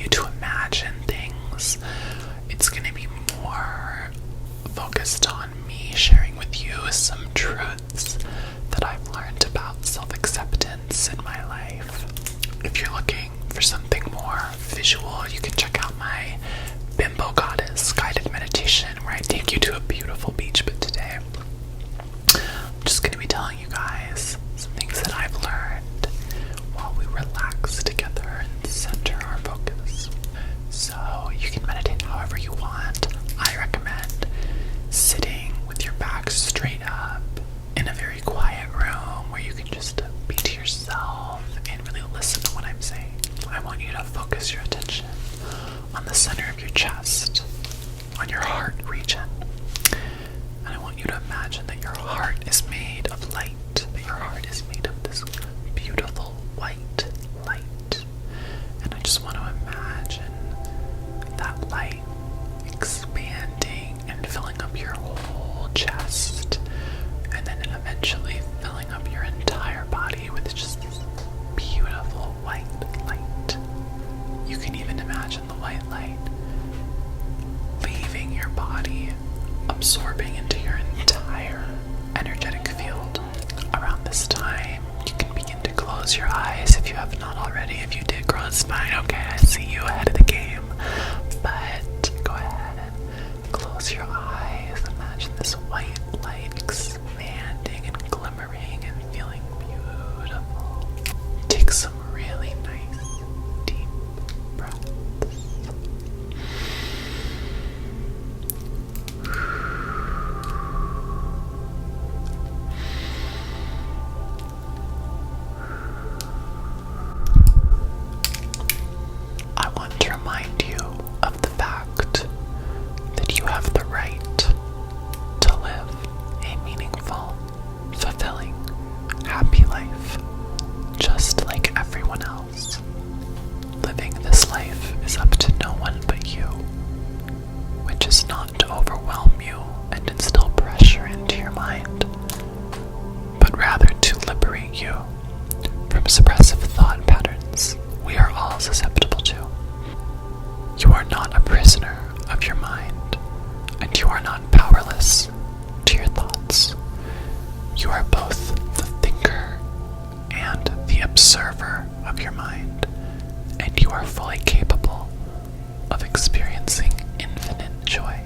you to imagine things. It's going to be more focused on me sharing with you some truths that I've learned about self-acceptance in my life. If you're looking for something more visual, you can check out my Bimbo Goddess guided meditation where I take you to a beautiful beach. But today, I'm just going to be telling you guys some things that I've learned while we relax together and center our focus. So you can meditate however you want. I recommend sitting with your back straight up in a very quiet room where you can just be to yourself and really listen to what I'm saying. I want you to focus your attention on the center of your chest, on your heart region. And I want you to imagine that your heart is made of light, that your heart is made of this beautiful white light. And I just want to imagine that light expanding and filling up your whole chest, and then eventually filling up your entire body with just this beautiful white light. You can even imagine the white light leaving your body, absorbing into your entire energetic field. Around this time, you can begin to close your eyes if you have not already. If you did, girl, it's fine. Okay, I see you ahead of the game. But go ahead and close your eyes. Imagine this white light expanding and glimmering and feeling beautiful. Take some really nice, deep breaths. I want to remind you of the fact that you have the right to live a meaningful, fulfilling, happy life, just like everyone else. Living this life is up to no one but you, which is not to overwhelm you and instill pressure into your mind, but rather to liberate you from suppressive thought patterns we are all susceptible to. You are not a prisoner of your mind, and you are not powerless to your thoughts. You are both the thinker and the observer of your mind, and you are fully capable of experiencing infinite joy.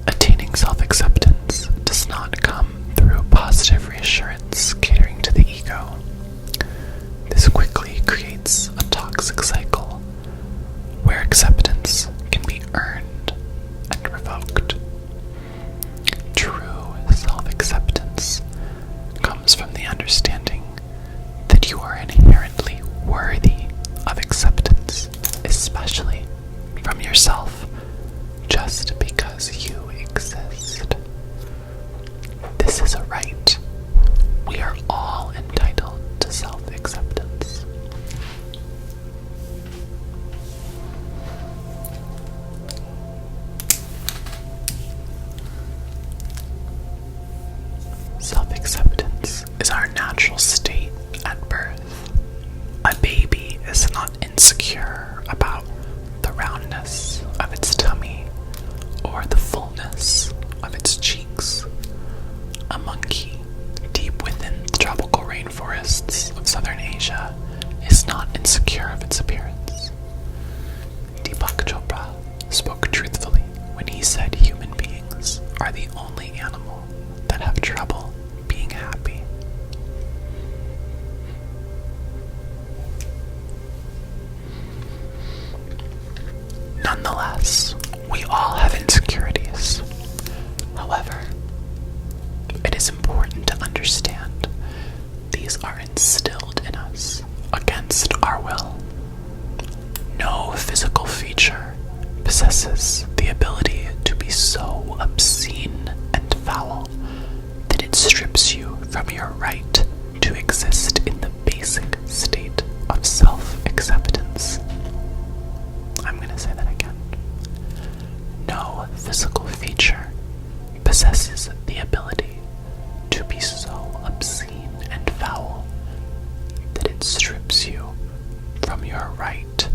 Attaining self-acceptance does not come through positive reassurance catering to the ego. This quickly creates a toxic cycle where acceptance can be earned and revoked. True self-acceptance comes from the understanding that you are inherently worthy of acceptance, especially from yourself, just because you exist. This is a right. We are all entitled to self-acceptance. Self-acceptance is our natural state at birth. A baby is not insecure about the roundness of its tummy or the fullness of its cheeks. A monkey deep within the tropical rainforests of southern Asia is not insecure of its appearance. Deepak Chopra spoke truthfully when he said human beings are the only animal that have trouble being happy. Nonetheless, we all have insecurities. However, it is important to understand these are instilled in us against our will. No physical feature possesses the ability to be so obscene and foul that it strips you from your right to exist in the basic state of self-acceptance. I'm going to say that again. No physical feature possesses the ability to be so obscene and foul that it strips you from your right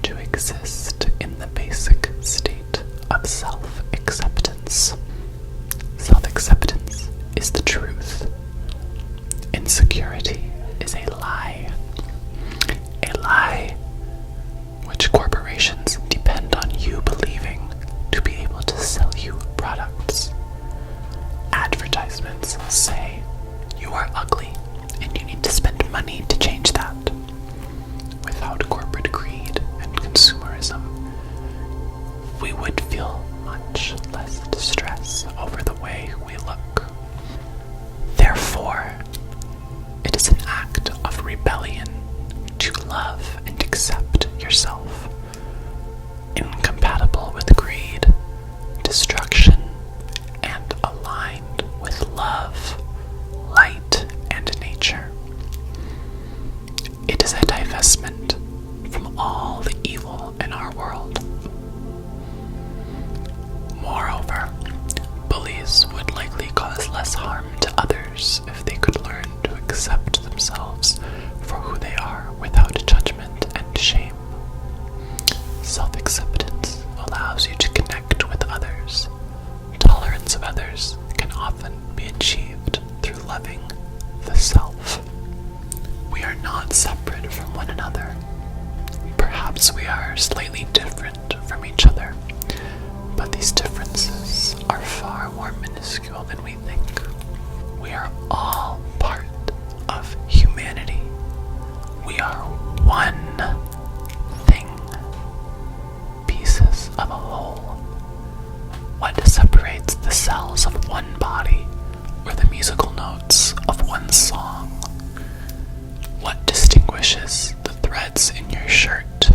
to exist Insecurity is a lie. A lie which corporations depend on you believing to be able to sell you products. Advertisements say you are ugly and you need to spend money to change that. Without corporate greed and consumerism, we would feel much less distress over the way we look. Therefore, it is an act of rebellion to love and accept yourself, incompatible with greed, destruction, and aligned with love, light, and nature. It is a divestment from all the evil in our world. Moreover, bullies would likely cause less harm to others if they could learn to accept themselves for who they are without judgment and shame. Self-acceptance allows you to connect with others. Tolerance of others can often be achieved through loving the self. We are not separate from one another. Perhaps we are slightly different from each other, but these differences are far more minuscule than we think. We are all part of humanity. We are one thing, pieces of a whole. What separates the cells of one body or the musical notes of one song? What distinguishes the threads in your shirt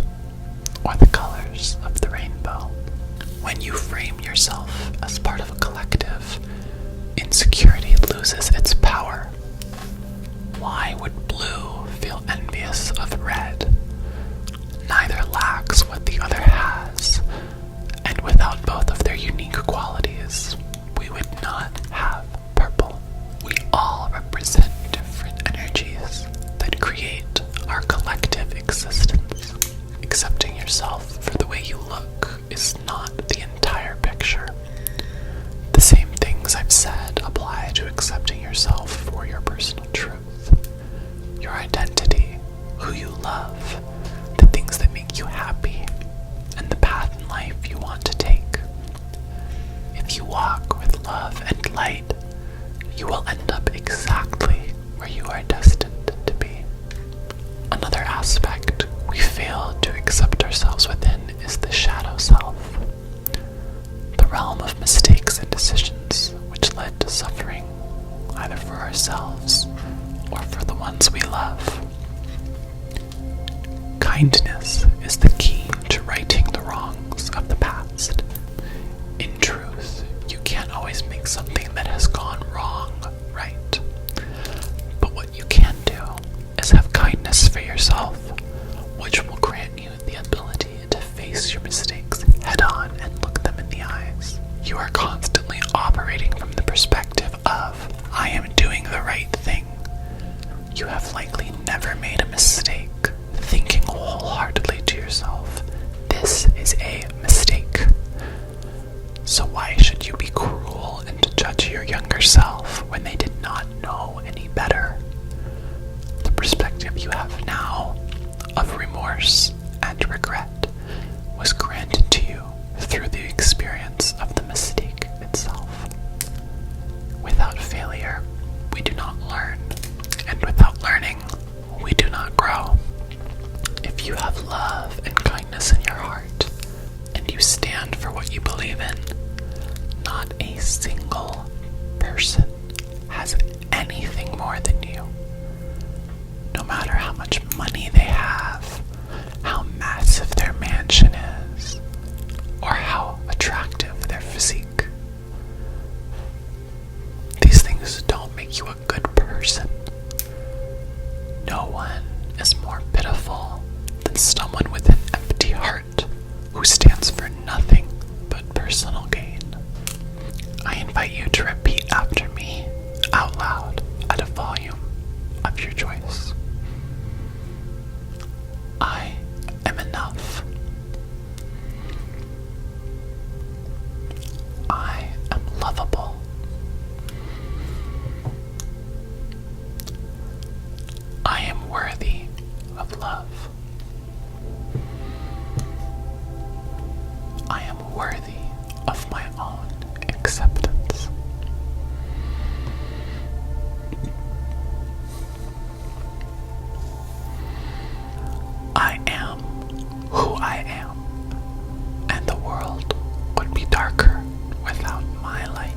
or the colors of the rainbow? When you frame yourself as part of a collective, insecurity loses its power. Why would blue feel envious of red? Neither lacks what the other has, and without both of their unique qualities, we would not have purple. We all represent different energies that create our collective existence. Accepting yourself for the way you look is not the entire picture. The same things I've said apply to accepting yourself for your personal truth, your identity, who you love, the things that make you happy, and the path in life you want to take. If you walk with love and light, you will end up exactly where you are destined to be. Another aspect we fail to accept ourselves within is the shadow self, the realm of mistakes and decisions which led to suffering, either for ourselves or for the ones we love. Kindness is the key to righting the wrongs of the past. In truth, you can't always make something that has gone wrong right. But what you can do is have kindness for yourself, which will grant you the ability to face your mistakes head on and look them in the eyes. You are constantly operating from the perspective of, I am doing the right thing. You have likely never made a mistake, thinking wholeheartedly to yourself, this is a mistake. So why should you be cruel and judge your younger self when they did not know any better? The perspective you have now of remorse and regret was granted to you through the experience of the mistake itself. Without failure, we do not learn, and without learning, we do not grow. If you have love and kindness in your heart, and you stand for what you believe in, not a single person has anything more than you. No matter how much money they have, how massive their mansion is, or how attractive their physique. These things don't make you a good person. No one is more pitiful than someone with an empty heart who stands for nothing but personal gain. I invite you to repeat after me, out loud, at a volume of your choice. I am enough. I am lovable. worthy of love. I am worthy of my own acceptance. I am who I am, and the world would be darker without my light.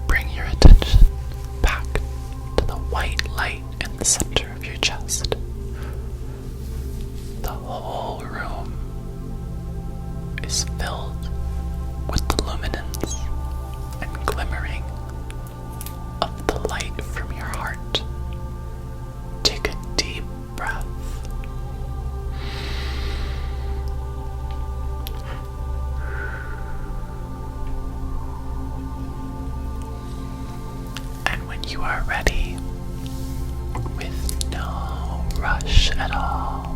Bring your attention back to the white light in the center of your chest. The whole room is filled with the luminance and glimmering of the light from your heart. Take a deep breath. And when you are ready, with no rush at all,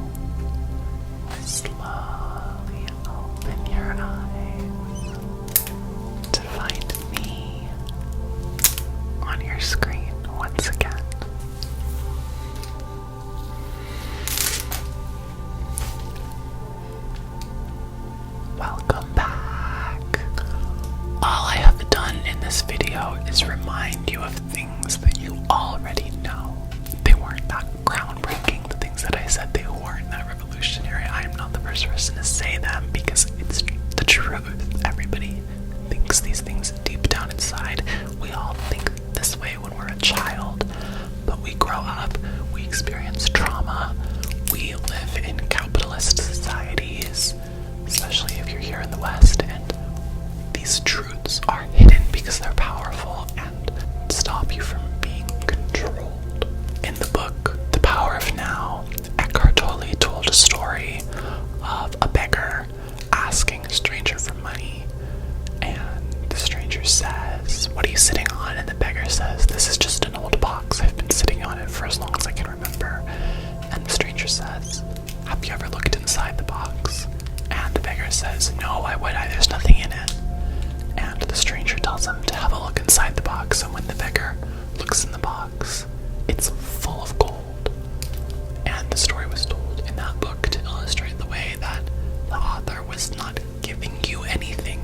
slowly open your eyes to find me on your screen once again. Welcome back. All I have done in this video is remind you of things that you already know. They weren't that groundbreaking. The things that I said, they weren't that revolutionary. I am not the first person to say them because it's the truth. Everybody thinks these things deep down inside. We all think this way when we're a child, but we grow up, we experience trauma, we live in capitalist societies, especially if you're here in the West, and these truths are hidden because they're powerful and stop you from being controlled. In the book, The Power of Now, Eckhart Tolle told a story of a beggar asking a stranger for money, and the stranger says, "What are you sitting on?" And the beggar says, "This is just an old box. I've been sitting on it for as long as I can remember." And the stranger says, "Have you ever looked inside the box?" And the beggar says, "No, why would I? There's nothing in it." And the stranger tells him to have a look inside the box, and when the beggar looks in the box, it's full of gold. And the story was told in that book to illustrate the way that the author was not giving you anything.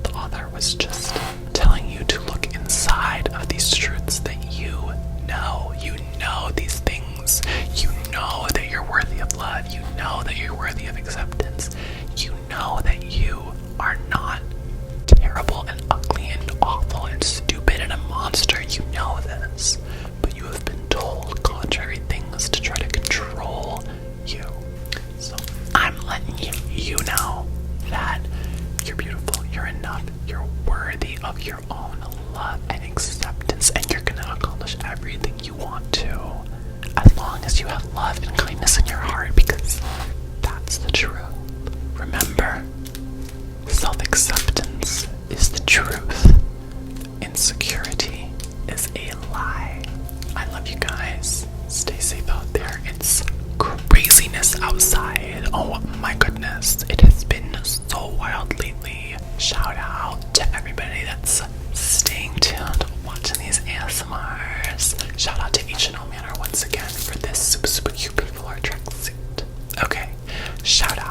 The author was just telling you to look inside of these truths that you know. You know these things. You know that you're worthy of love. You know that you're worthy of acceptance. You know that you are not terrible and ugly and awful and stupid and a monster. You know this, but you have been told contrary things to try to control you. So I'm letting you know that you're beautiful, you're enough, you're worthy of your own love and acceptance, and you're gonna accomplish everything you want to as long as you have love and kindness in your heart, because that's the truth. Remember, self-acceptance is the truth. Insecurity is a lie. I love you guys. Stay safe out there. It's craziness outside. Oh my goodness. It has been so wild lately. Shout out to everybody that's staying tuned, watching these ASMRs. Shout out to H&O Manor once again for this super cute pink velour tracksuit. Okay. Shout out